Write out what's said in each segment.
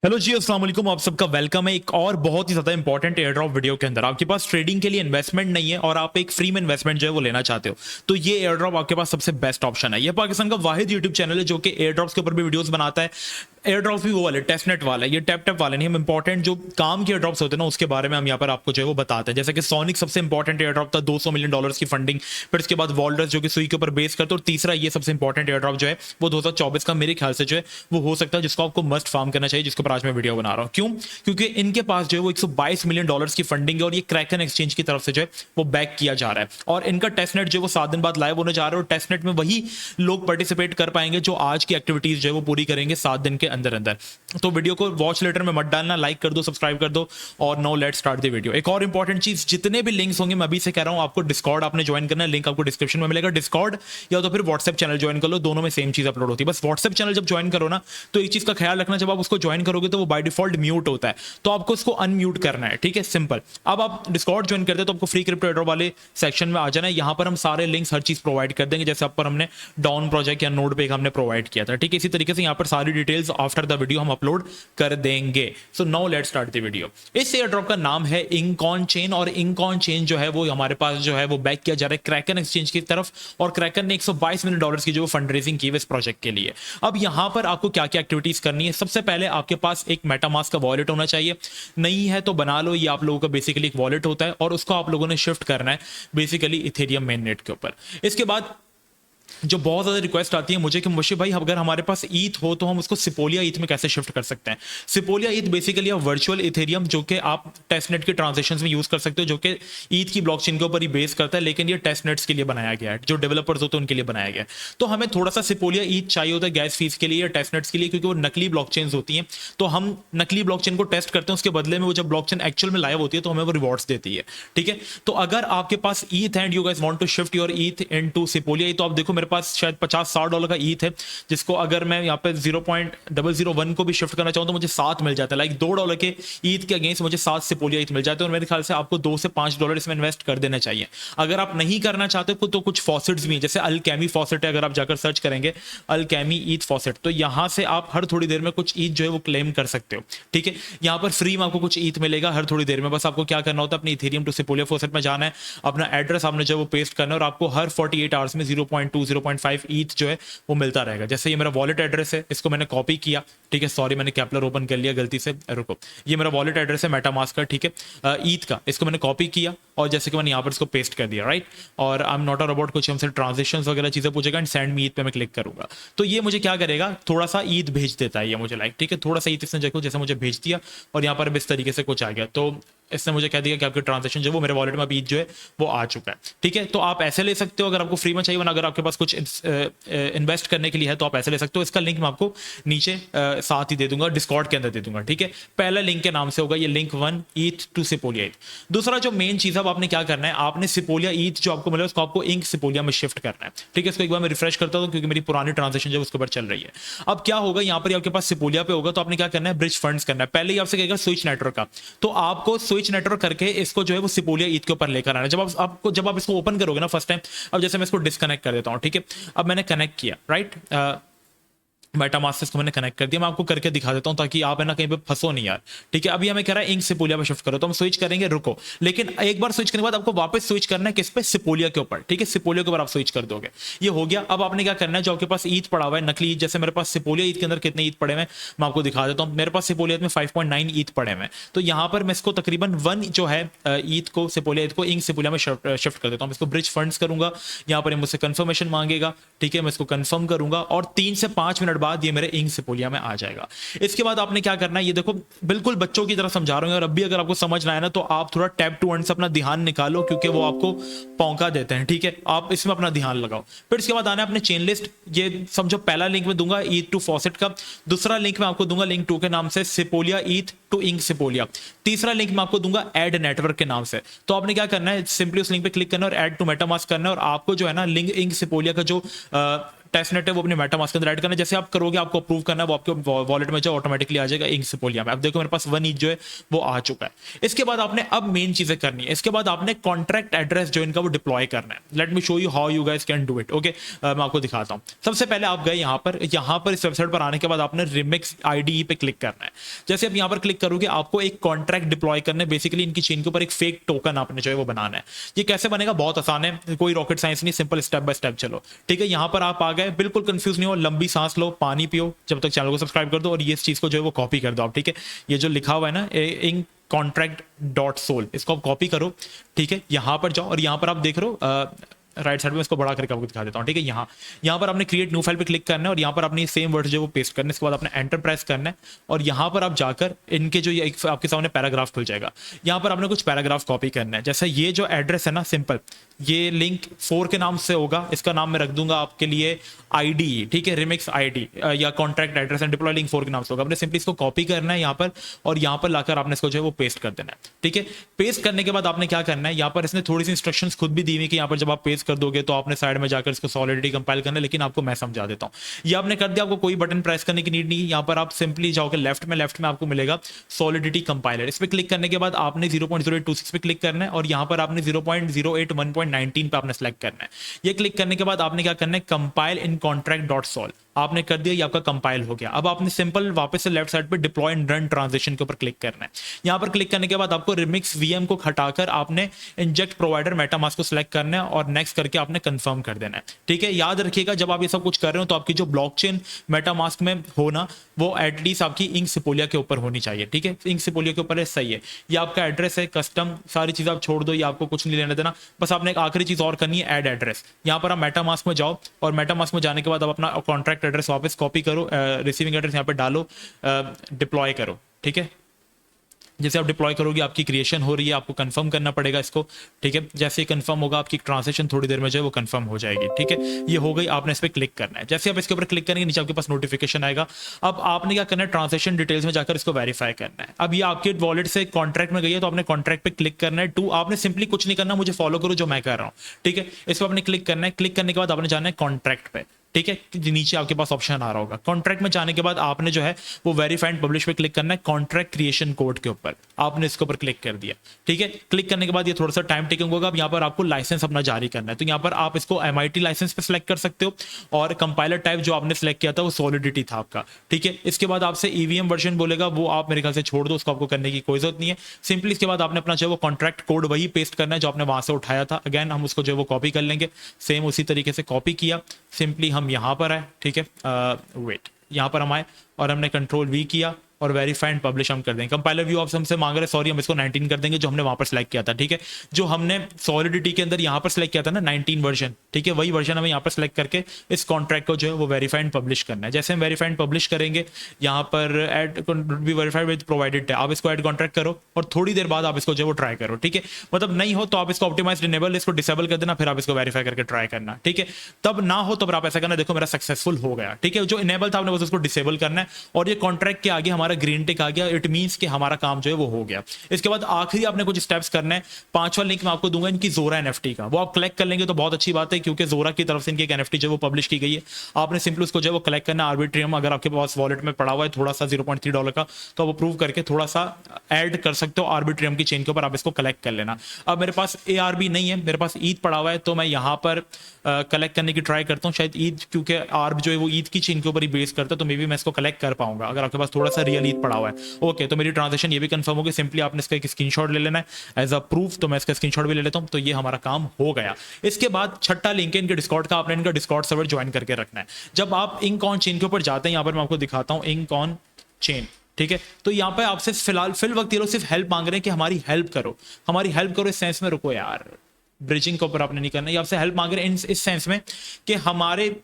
Hello जी, अस्सलाम वालेकुम। आप सबका वेलकम है एक और बहुत ही ज़्यादा इंपॉर्टेंट एयर ड्रॉप वीडियो के अंदर। आपके पास ट्रेडिंग के लिए इन्वेस्टमेंट नहीं है और आप एक फ्री में इन्वेस्टमेंट जो है वो लेना चाहते हो, तो ये एयर ड्रॉप आपके पास सबसे बेस्ट ऑप्शन है। ये पाकिस्तान का वाहिद यूट्यूब चैनल है जो कि एयर ड्रॉप्स के ऊपर भी वीडियोस बनाता है। एयर ड्रॉप्स भी वो वाले टेस्टनेट वाला है, ये टैप टैप वाले नहीं। हम इंपॉर्टेंट जो काम के एयर ड्रॉप्स होते हैं ना उसके बारे में हम यहाँ पर आपको जो है वो बताते हैं। जैसे कि सोनिक सबसे इंपॉर्टेंट एयर ड्रॉप था, $200 मिलियन की फंडिंग। फिर उसके बाद वॉल्डर्स जो कि सुई के ऊपर बेस करते हैं, और तीसरा ये सबसे इंपॉर्टेंट एयर ड्रॉप जो है वो 2024 का मेरे ख्याल से जो है वो हो सकता है, जिसको आपको मस्ट फार्म करना चाहिए, जिसके ऊपर आज मैं वीडियो बना रहा हूँ। क्यों? क्योंकि इनके पास जो है वो $122 मिलियन की फंडिंग है और ये क्रैकन एक्सचेंज की तरफ से जो है वो बैक किया जा रहा है। और इनका टेस्टनेट जो है वो 7 दिन बाद लाइव होने जा रहा है और टेस्टनेट में वही लोग पार्टिसिपेट कर पाएंगे जो आज की एक्टिविटीज जो है वो पूरी करेंगे 7 दिन के अंदर अंदर। तो वीडियो को वॉच लेटर में मत डालना, लाइक कर दो, सब्सक्राइब कर दो। और now let's start the video. एक और इंपॉर्टेंट चीज, जितने भी लिंक्स होंगे मैं अभी से कह रहा हूं, आपको डिस्कॉर्ड आपने ज्वाइन करना है, लिंक आपको डिस्क्रिप्शन में मिलेगा। डिस्कॉर्ड या तो फिर व्हाट्सएप चैनल ज्वाइन कर लो, दोनों में सेम चीज अपलोड होती है। बस व्हाट्सएप चैनल जब ज्वाइन करो ना तो एक चीज का ख्याल रखना, जब आप उसको ज्वाइन करोगे तो वो बाय डिफॉल्ट म्यूट होता है, तो आपको उसको अनम्यूट करना है। ठीक है, सिंपल। अब आप डिस्कॉर्ड ज्वाइन करते हैं तो आपको फ्री क्रिप्टो एड्रॉप वाले सेक्शन में आ जाना है। यहां पर हम सारे लिंक्स हर चीज प्रोवाइड कर देंगे, जैसे आप पर हमने डाउन प्रोजेक्ट या नोड पे हमने प्रोवाइड किया था। ठीक है, इसी तरीके से यहां पर सारी डिटेल्स आफ्टर द वीडियो हम अपलोड कर देंगे। So now let's start the video. इस एयर ड्रॉप का नाम है इंकॉन चेन, और इंकॉन चेन जो है वो हमारे पास जो है वो बैक किया जा रहा है क्रैकन एक्सचेंज की तरफ, और क्रैकन ने $122 मिलियन की जो फंड रेजिंग की है इस प्रोजेक्ट के लिए। अब यहां पर आपको क्या क्या एक्टिविटीज करनी है? सबसे पहले आपके पास एक मेटामास्क का वॉलेट होना चाहिए, नहीं है तो बना लो। ये आप लोगों का बेसिकली एक वॉलेट होता है और उसको आप लोगों ने शिफ्ट करना है बेसिकली इथेरियम मेन नेट के ऊपर। इसके बाद जो बहुत ज़्यादा रिक्वेस्ट आती है मुझे कि मुशी भाई, अगर हमारे पास ईथ हो तो हम उसको सिपोलिया ईथ में कैसे शिफ्ट कर सकते हैं? सिपोलिया ईथ बेसिकली वर्चुअल इथेरियम जो कि आप टेस्टनेट के ट्रांजेक्शंस में यूज कर सकते हो, जो कि ईथ की ब्लॉकचेन के ऊपर ही बेस करता है, लेकिन ये टेस्टनेट्स के लिए बनाया गया है, जो डेवलपर्स होते हैं उनके लिए बनाया गया है। तो हमें थोड़ा सा सिपोलिया ईथ चाहिए होता है गैस फीस के लिए या टेस्टनेट्स के लिए, क्योंकि वो नकली ब्लॉकचेन्स होती हैं। तो हम नकली ब्लॉकचेन को टेस्ट करते हैं, उसके बदले में वो जब ब्लॉकचेन एक्चुअल में लाइव होती है तो हमें वो रिवॉर्ड्स देती है। ठीक है, तो अगर आपके पास eth and you guys want to shift your eth into सिपोलिया, तो आप देखो मेरे पास शायद $50-60 का ईथ है, जिसको अगर मैं यहाँ पे 0.001 को भी शिफ्ट करना चाहूँ तो मुझे 7 मिल जाता है। लाइक $2 के ईथ के अगेंस्ट मुझे 7 सिपोलिया ईथ मिल जाते हैं, और मेरे ख्याल से आपको $2 से $5 इसमें इन्वेस्ट कर देना चाहिए। अगर आप नहीं करना चाहते तो कुछ फॉसेट्स भी हैं, जैसे अल्केमी फॉसेट है, अगर आप जाकर सर्च करेंगे अल्केमी ईथ फॉसेट, तो यहाँ से आप हर थोड़ी देर में कुछ ईथ जो है वो क्लेम कर सकते हो। ठीक है, यहाँ पर फ्री में आपको कुछ ईथ मिलेगा हर थोड़ी देर में। बस आपको क्या करना होता है, अपनी इथेरियम टू सिपोलिया फॉसेट में जाना है, अपना एड्रेस आपने जो वो पेस्ट करना है, और आपको हर 48 आवर्स में 0.2 0.5 ईथ जो है वो मिलता रहेगा। जैसे ये मेरा वॉलेट एड्रेस है, इसको मैंने कॉपी किया। ठीक है, सॉरी मैंने कैपलर ओपन कर लिया गलती से, रुको। ये मेरा वॉलेट एड्रेस है मेटामास्क का, ठीक है, ईथ का। इसको मैंने कॉपी किया और जैसे कि मैंने यहाँ पर इसको पेस्ट कर दिया, राइट। और आई एम नॉट अबाउट कुछ हमसे ट्रांजेक्शंस वगैरह चीजें पूछेगा, एंड सेंड मी ईथ पे मैं क्लिक करूंगा, तो ये मुझे क्या करेगा, थोड़ा सा ईथ भेज देता है ये मुझे, लाइक। ठीक है, थोड़ा सा ईथ इसने देखो जैसे मुझे भेज दिया, और यहाँ पर इस तरीके से कुछ आ गया, तो इसने मुझे कह दिया कि आपके ट्रांजेक्शन जो वो मेरे वॉलेट में अभी जो है वो आ चुका है। ठीक है, तो आप ऐसे ले सकते हो अगर आपको फ्री में चाहिए, वरना अगर आपके पास कुछ इन्वेस्ट करने के लिए है तो आप ऐसे ले सकते हो। इसका लिंक मैं आपको नीचे साथ ही दे दूंगा, डिस्कॉर्ड के अंदर दे दूंगा। ठीक है, पहला लिंक के नाम से होगा ये लिंक 1 ईथ टू सिपोलिया ईथ। दूसरा जो मेन चीज है, आपने क्या करना है, आपने सिपोलिया ईथ जो आपको मिला उसको आपको इंक सिपोलिया में शिफ्ट करना है। ठीक है, इसको एक बार मैं रिफ्रेश करता हूँ क्योंकि मेरी पुरानी ट्रांजेक्शन जो उसके ऊपर चल रही है। अब क्या होगा, यहाँ पर आपके पास सिपोलिया पे होगा, तो आपने क्या करना है, ब्रिज फंड्स करना है। पहले ही आपसे कहेगा स्विच नेटवर्क का, तो आपको स्विच नेटवर्क करके इसको जो है वो सिपोलिया ईथ के ऊपर लेकर आना है। जब आप इसको ओपन करोगे ना फर्स्ट टाइम, अब जैसे मैं इसको डिस्कनेक्ट कर देता हूं। ठीक है, अब मैंने कनेक्ट किया, राइट, मेटामास्क से इसको मैंने कनेक्ट कर दिया। मैं आपको करके दिखा देता हूं ताकि आप है ना कहीं पे फंसो नहीं यार। ठीक है, अभी हमें कह रहा है इंक सिपोलिया पे शिफ्ट करो, तो हम स्विच करेंगे, रुको। लेकिन एक बार स्विच करने के बाद आपको वापस स्विच करना है किस पे, सिपोलिया के ऊपर। ठीक है, सिपोलिया के ऊपर आप स्विच कर दोगे, ये हो गया। अब आपने क्या करना है, जो आपके पास ईथ पड़ा हुआ है नकली ईथ, जैसे मेरे पास सिपोलिया ईथ के अंदर कितने ईथ पड़े हुए मैं आपको दिखा देता हूं। मेरे पास सिपोलिया में 5.9 ईथ पड़े हुए, तो यहाँ पर मैं इसको तकरीबन 1 जो है ईथ को, सिपोलिया ईथ को इंक सिपोलिया में शिफ्ट कर देता हूँ। इसको ब्रिज फंड्स करूंगा, यहाँ पर मुझसे कंफर्मेशन मांगेगा। ठीक है, मैं इसको कंफर्म करूंगा और 3 से 5 मिनट बाद ये मेरे इंक सिपोलिया में आ जाएगा। इसके बाद आपने क्या करना है, ये देखो बिल्कुल बच्चों की तरह समझा रहा हूं, और अब भी अगर आपको समझ ना आए ना तो आप थोड़ा टैप टू अर्न से अपना ध्यान निकालो, क्योंकि वो आपको पौंका देते हैं। ठीक है, आप इसमें अपना ध्यान लगाओ। फिर इसके बाद आना है अपने चेन लिस्ट। ये समझो पहला लिंक में दूंगा ईथ टू फॉसेट का, दूसरा लिंक मैं आपको दूंगा लिंक 2 के नाम से सिपोलिया ईथ टू इंक सिपोलिया, तीसरा लिंक मैं आपको दूंगा ऐड नेटवर्क के नाम से। तो आपने क्या करना है, सिंपली उस लिंक पे क्लिक करना है और ऐड टू मेटामास्क करना है, और आपको जो है ना लिंक इंक सिपोलिया का जो टेस्ट नेट है वो अपने मेटामास्क के अंदर ऐड करना है। जैसे आप करोगे, आपको अप्रूव करना है, वो आपके वॉलेट में जो ऑटोमेटिकली आ जाएगा इंक सिपोलिया में। अब देखो मेरे पास 1 ETH जो है वो आ चुका है। इसके बाद आपने अब मेन चीजें करनी है। इसके बाद आपने कॉन्ट्रैक्ट एड्रेस जो इनका वो डिप्लॉय करना है। Let me show you how you guys can do it. Okay, मैं आपको दिखाता हूं। सबसे पहले आप गए यहाँ पर इस वेबसाइट पर आने के बाद आपने रिमिक्स IDE पे क्लिक करना है। जैसे आप यहाँ पर क्लिक करोगे, आपको एक कॉन्ट्रैक्ट डिप्लॉय करना है। बेसिकली इनकी चेन के ऊपर एक फेक टोकन आपने जो है वो बनाना है। ये कैसे बनेगा, बहुत आसान है, कोई रॉकेट साइंस नहीं, सिंपल स्टेप बाय स्टेप चलो। ठीक है, यहाँ पर आप आ गए, बिल्कुल कंफ्यूज नहीं हो, लंबी सांस लो, पानी पियो, जब तक चैनल को सब्सक्राइब कर दो और ये इस चीज को जो है वो कॉपी कर दो आप। ठीक है, ये जो लिखा हुआ है ना इन contract.sol, इसको आप कॉपी करो। ठीक है, यहां पर जाओ और यहां पर आप देख रहे हो राइट साइड में, इसको बड़ा करके आपको दिखा देता हूं। ठीक है, यहाँ पर आपने क्रिएट न्यू फाइल पे क्लिक करना है और यहाँ पर आपने सेम वर्ड जो वो पेस्ट करना है। इसके बाद आपने एंटर प्रेस करना है और यहाँ पर आप जाकर इनके जो ये आपके सामने पैराग्राफ खुल जाएगा, यहाँ पर आपने कुछ पैराग्राफ कॉपी करना है। जैसे ये जो एड्रेस है ना, सिंपल ये लिंक 4 के नाम से होगा, इसका नाम मैं रख दूंगा आपके लिए IDE। ठीक है, रिमिक्स ID या contract address and deploy link 4 के नाम से होगा। आपने सिंपली इसको कॉपी करना है यहाँ पर और यहाँ पर लाकर आपने इसको जो है वो पेस्ट कर देना है। ठीक है, पेस्ट करने के बाद आपने क्या करना है, यहाँ पर इसने थोड़ी सी इंस्ट्रक्शंस खुद भी दी हुई कि यहाँ पर जब आप पेस्ट कर दोगे तो आपने साइड में जाकर इसको सॉलिडिटी कंपाइल करना है। लेकिन आपको मैं समझा देता हूँ। ये आपने कर दिया, आपको कोई बटन प्रेस करने की नीड नहीं है। यहाँ पर आप सिंपली जाओगे लेफ्ट में आपको मिलेगा सॉलिडिटी कंपाइलर। इस पर क्लिक करने के बाद आपने 0.0826 पे क्लिक करना है और यहाँ पर आपने 0.081.19 पे आपने सेलेक्ट करना है। ये क्लिक करने के बाद आपने क्या करना है, कंपाइल इन contract.sol आपने कर दिया, ये आपका कंपाइल हो गया। अब आपने सिंपल वापस से लेफ्ट साइड पे डिप्लॉय एंड रन ट्रांजिशन के ऊपर क्लिक करना है। यहाँ पर क्लिक करने के बाद आपको रिमिक्स VM को हटाकर आपने इंजेक्ट प्रोवाइडर मेटामास्क को सिलेक्ट करना है और नेक्स्ट करके आपने कंफर्म कर देना है। ठीक है, याद रखिएगा जब आप ये सब कुछ कर रहे हो तो आपकी जो ब्लॉकचेन मेटामास्क में हो ना, वो एटलीस्ट आपकी इंक सिपोलिया के ऊपर होनी चाहिए। ठीक है, इंक सिपोलिया के ऊपर है, सही है। ये आपका एड्रेस है कस्टम, सारी चीजें आप छोड़ दो, ये आपको कुछ नहीं लेना देना। बस आपने एक आखिरी चीज और करनी है, ऐड एड्रेस। यहाँ पर आप मेटामास्क में जाओ और मेटामास्क में जाने के बाद आप अपना कॉन्ट्रैक्ट एड्रेस वापस कॉपी करो, रिसीविंग एड्रेस यहाँ पे डालो, डिप्लॉय करो। ठीक है, जैसे आप डिप्लॉय करोगे आपकी क्रिएशन हो रही है, आपको कंफर्म करना पड़ेगा इसको। ठीक है, जैसे ही कंफर्म होगा आपकी ट्रांजेक्शन थोड़ी देर में जो है वो कंफर्म हो जाएगी। ठीक है, ये हो गई, आपने इस पर क्लिक करना है। जैसे आप इसके ऊपर क्लिक करेंगे नीचे आपके पास नोटिफिकेशन आएगा। अब आपने क्या करना है, ट्रांजेक्शन डिटेल्स में जाकर इसको वेरीफाई करना है। अब ये आपके वॉलेट से कॉन्ट्रैक्ट में गई है तो आपने कॉन्ट्रैक्ट पे क्लिक करना है। आपने सिंपली कुछ नहीं करना, मुझे फॉलो करो जो मैं कर रहा हूँ। ठीक है, इस पर आपने क्लिक करना है। क्लिक करने के बाद आपने जाना है कॉन्ट्रैक्ट पे। ठीक है, नीचे आपके पास ऑप्शन आ रहा होगा कॉन्ट्रैक्ट में जाने के बाद आपने जो है वो वेरीफाई एंड पब्लिश पे क्लिक करना है। कॉन्ट्रैक्ट क्रिएशन कोड के ऊपर आपने इसके ऊपर क्लिक कर दिया। ठीक है, क्लिक करने के बाद ये थोड़ा सा टाइम टेकिंग होगा। अब यहाँ पर आपको लाइसेंस अपना जारी करना है, तो यहाँ पर आप इसको MIT लाइसेंस पे सिलेक्ट कर सकते हो और कंपाइलर टाइप जो आपने सिलेक्ट किया था वो सॉलिडिटी था आपका। ठीक है, इसके बाद आपसे EVM वर्जन बोलेगा, वो आप मेरे ख्याल से छोड़ दो, उसको आपको करने की कोई जरूरत नहीं है। सिंपली इसके बाद आपने अपना जो है वो कॉन्ट्रैक्ट कोड वही पेस्ट करना है जो आपने वहां से उठाया था। अगेन हम उसको जो है वो कॉपी कर लेंगे, सेम उसी तरीके से कॉपी किया। सिंपली हम यहाँ पर आए। ठीक है, वेट, यहाँ पर हम आए और हमने Ctrl+V किया और वेरीफाई एंड पब्लिश हम कर देंगे। कंपाइलर व्यू आप हमसे मांग रहे हैं, सॉरी हम इसको 19 कर देंगे जो हमने वहां पर सिलेक्ट किया था। ठीक है, जो हमने सॉलिडिटी के अंदर यहाँ पर सिलेक्ट किया था ना 19 वर्जन, ठीक है, वही वर्जन हमें यहाँ पर सिलेक्ट करके इस कॉन्ट्रैक्ट को जो है वो वेरीफाई एंड पब्लिश करना है। जैसे हम वेरीफाई एंड पब्लिश करेंगे, यहाँ पर ad be verified with provided है, आप इसको ऐड कॉन्ट्रैक्ट करो और थोड़ी देर बाद आप इसको जो है वो ट्राई करो। ठीक है, मतलब नहीं हो तो आप इसको ऑप्टिमाइज इनेबल इसको डिसेबल कर देना, फिर आप इसको वेरीफाई करके ट्राई करना। ठीक है, तब ना हो तब आप ऐसा करना, देखो मेरा सक्सेसफुल हो गया। ठीक है, जो इनेबल था आपने बस उसको डिसेबल करना है और ये कॉन्ट्रैक्ट के आगे हमारा ग्रीन टिक आ गया, इट मींस कि हमारा काम जो है वो हो गया। इसके बाद आखिरी आपने कुछ स्टेप्स करना है। 5वां लिंक मैं आपको दूंगा इनकी जोरा NFT का, वो आप कलेक्ट कर लेंगे तो बहुत अच्छी बात है क्योंकि जोरा की तरफ से इनकी एक NFT जो वो पब्लिश की गई है। आपने सिंपली उसको जो है वो कलेक्ट करना है। आर्बिट्रियम अगर आपके पास वॉलेट में पड़ा हुआ है थोड़ा सा $0.3 का, तो आप अप्रूव करके थोड़ा सा ऐड कर सकते हो आर्बिट्रियम की चेन के ऊपर, आप इसको कलेक्ट कर लेना। अब मेरे पास ARB नहीं है, मेरे पास ईथ पड़ा हुआ है, तो मैं यहाँ पर कलेक्ट करने की ट्राई करता हूँ। शायद ईथ, क्योंकि आर्ब जो है वो ईथ की चेन के ऊपर ही बेस करता है, तो मे बी मैं इसको कलेक्ट कर पाऊंगा अगर आपके पास थोड़ा सा रियल ईथ पड़ा हुआ है। ओके, तो मेरी ट्रांजेक्शन ये भी कंफर्म हो गई। सिंपली आपने इसका एक स्क्रीनशॉट ले लेना है एज अ प्रूफ, तो मैं इसका स्क्रीनशॉट भी ले लेता हूं। तो ये हमारा काम हो गया। इसके बाद छठा लिंक है इनके डिस्कॉर्ड का, आपने इनका डिस्कॉर्ड सर्वर ज्वाइन करके रखना है। जब आप इंक ऑन चेन के ऊपर जाते हैं, यहाँ पर मैं आपको दिखाता हूँ इंक ऑन चेन। ठीक है, तो यहाँ पे आपसे फिल वक्त ये लोग सिर्फ हेल्प मांग रहे हैं कि हमारी हेल्प करो, हमारी हेल्प करो। इस सेंस में, रुको यार, ब्रिजिंग के ऊपर आपने नहीं करना, ये आपसे हेल्प मांग रहे हैं इस सेंस में कि हमारे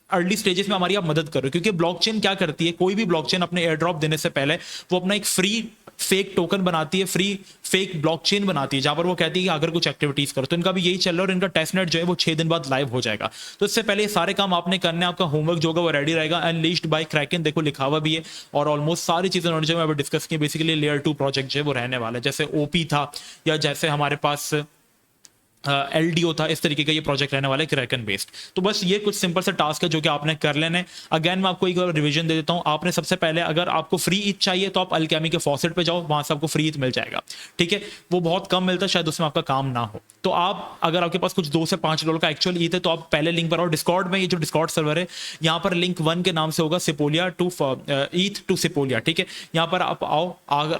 अर्ली स्टेजेस में हमारी आप मदद करो। क्योंकि ब्लॉकचेन क्या करती है, कोई भी ब्लॉकचेन अपने एयर ड्रॉप देने से पहले वो अपना एक फ्री फेक टोकन बनाती है, फ्री फेक ब्लॉकचेन बनाती है, जहां पर वो कहती है कि अगर कुछ एक्टिविटीज करो। तो इनका भी यही चल रहा है और इनका टेस्टनेट जो है वो 6 दिन बाद लाइव हो जाएगा। तो इससे पहले ये सारे काम आपने करने, आपका होमवर्क जो होगा वो रेडी रहेगा। अनलीश्ड बाय क्रैकन, देखो लिखा हुआ भी है और ऑलमोस्ट सारी चीजें उन्होंने जो है डिस्कस की। बेसिकली लेयर 2 प्रोजेक्ट जो है वो रहने वाला है, जैसे OP था या जैसे हमारे पास LDO था, इस तरीके का ये प्रोजेक्ट रहने वाला है क्रैकन बेस्ड। तो बस ये कुछ सिंपल से टास्क है जो कि आपने कर लेने हैं। अगेन मैं आपको एक रिवीजन दे देता हूं। आपने सबसे पहले, अगर आपको फ्री ईथ चाहिए तो आप अल्केमी के फॉसेट पे जाओ, वहां से आपको फ्री ईथ मिल जाएगा, ठीक है। वो बहुत कम मिलता है, शायद उसमें आपका काम ना हो। तो आप, अगर आपके पास कुछ $2 से $5 का एक्चुअल ईथ है, तो आप पहले लिंक पर आओ डिस्कॉर्ड में। ये जो डिस्कॉर्ड सर्वर है, यहाँ पर लिंक 1 के नाम से होगा, सिपोलिया टू ईथ टू सिपोलिया, ठीक है। यहाँ पर आप आओ,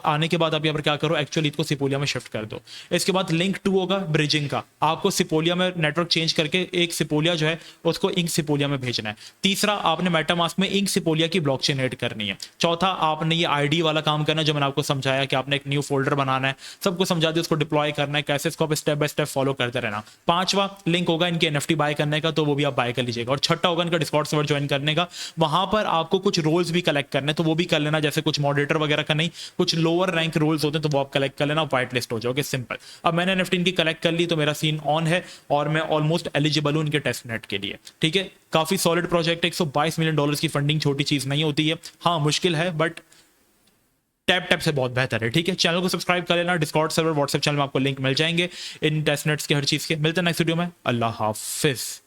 आने के बाद आप यहाँ पर क्या करो, एक्चुअल ईथ को सिपोलिया में शिफ्ट कर दो। इसके बाद लिंक 2 होगा ब्रिजिंग का, आपको सिपोलिया में नेटवर्क चेंज करके एक सिपोलिया जो है उसको इंक सिपोलिया में भेजना है। तीसरा, आपने मेटामास्क में इंक सिपोलिया की ब्लॉकचेन ऐड करनी है। चौथा, आपने ये आईडी वाला काम करना है जो मैंने आपको समझाया कि आपने एक न्यू फोल्डर बनाना है, सबको समझा दिया, उसको डिप्लॉय करना है, कैसे इसको आप स्टेप बाय स्टेप फॉलो करते रहना। पांचवा लिंक होगा इनके NFT बाय करने का, तो वो भी आप बाय कर लीजिएगा। और छठा होगा इनका डिस्कॉर्ड सर्वर ज्वाइन करने का, वहां पर आपको कुछ रोल्स भी कलेक्ट करने, तो वो भी कर लेना, जैसे कुछ मॉडरेटर वगैरह का नहीं, कुछ लोअर रैंक रोल्स होते हैं, तो वो आप कलेक्ट कर लेना, व्हाइट लिस्ट हो जाओगे, सिंपल। अब मैंने NFT इनकी कलेक्ट कर ली, तो मेरा सीन ऑन है और मैं ऑलमोस्ट एलिजिबल हूं इनके टेस्ट नेट के लिए, ठीक है। काफी सॉलिड प्रोजेक्ट है, $122 मिलियन की फंडिंग छोटी चीज नहीं होती है। हाँ मुश्किल है, बट टैप टैप से बहुत बेहतर है, ठीक है। चैनल को सब्सक्राइब कर लेना, डिस्कॉर्ड सर्वर, व्हाट्सएप चैनल में आपको लिंक मिल जाएंगे इन टेस्ट नेट्स के, हर चीज के। मिलते हैं नेक्स्ट वीडियो में, अल्लाह हाफिज।